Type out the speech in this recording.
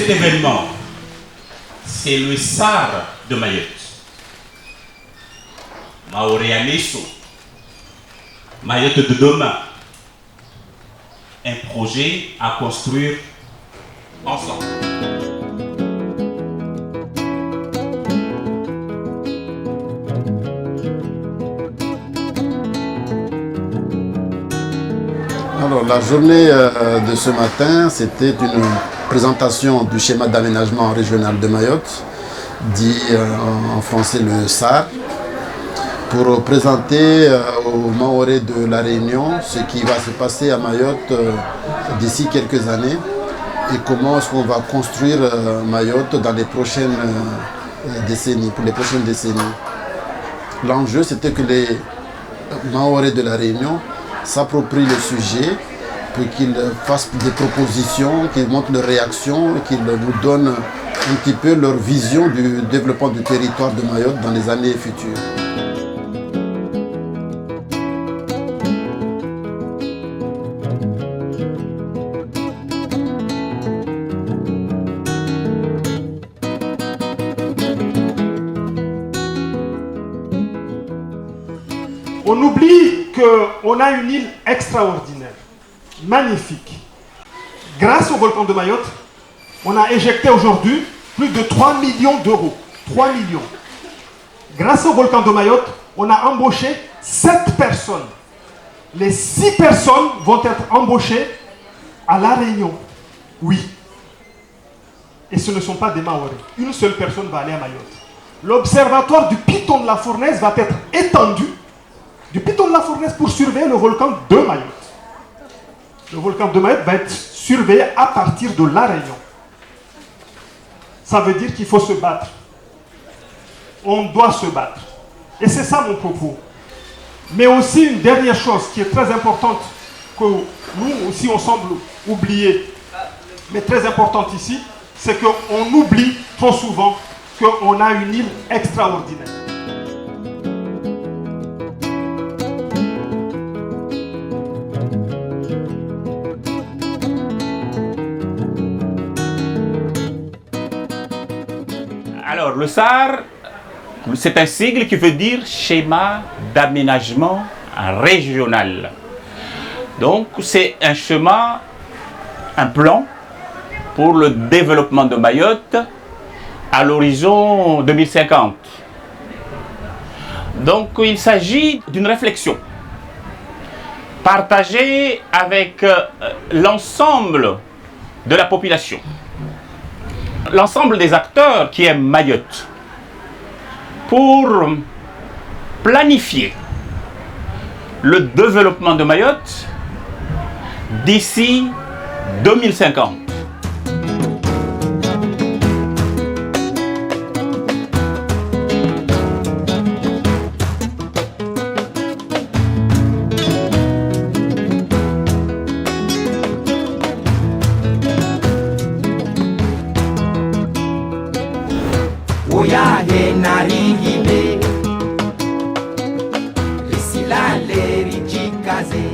cet événement, c'est le SAR de Mayotte. Maoré Amesso, Mayotte de demain. Un projet à construire ensemble. Alors, la journée de ce matin, c'était une présentation du schéma d'aménagement régional de Mayotte, dit en français le SAR, pour présenter aux Mahorais de la Réunion ce qui va se passer à Mayotte d'ici quelques années et comment est-ce qu'on va construire Mayotte dans les prochaines décennies, pour les prochaines décennies. L'enjeu, c'était que les Mahorais de la Réunion s'approprient le sujet, pour qu'ils fassent des propositions, qu'ils montrent leurs réactions, qu'ils nous donnent un petit peu leur vision du développement du territoire de Mayotte dans les années futures. On oublie qu'on a une île extraordinaire, magnifique. Grâce au volcan de Mayotte, on a éjecté aujourd'hui plus de 3 millions d'euros. 3 millions. Grâce au volcan de Mayotte, on a embauché 7 personnes. Les 6 personnes vont être embauchées à La Réunion. Oui. Et ce ne sont pas des Maoris. Une seule personne va aller à Mayotte. L'observatoire du Piton de la Fournaise va être étendu du Piton de la Fournaise pour surveiller le volcan de Mayotte. Le volcan de Mayotte va être surveillé à partir de La Réunion. Ça veut dire qu'il faut se battre. On doit se battre. Et c'est ça mon propos. Mais aussi une dernière chose qui est très importante, que nous aussi on semble oublier, mais très importante ici, c'est qu'on oublie trop souvent qu'on a une île extraordinaire. Alors, le SAR, c'est un sigle qui veut dire schéma d'aménagement régional. Donc, c'est un schéma, un plan pour le développement de Mayotte à l'horizon 2050. Donc, il s'agit d'une réflexion partagée avec l'ensemble de la population. L'ensemble des acteurs qui aiment Mayotte pour planifier le développement de Mayotte d'ici 2050. Risila leri chikaze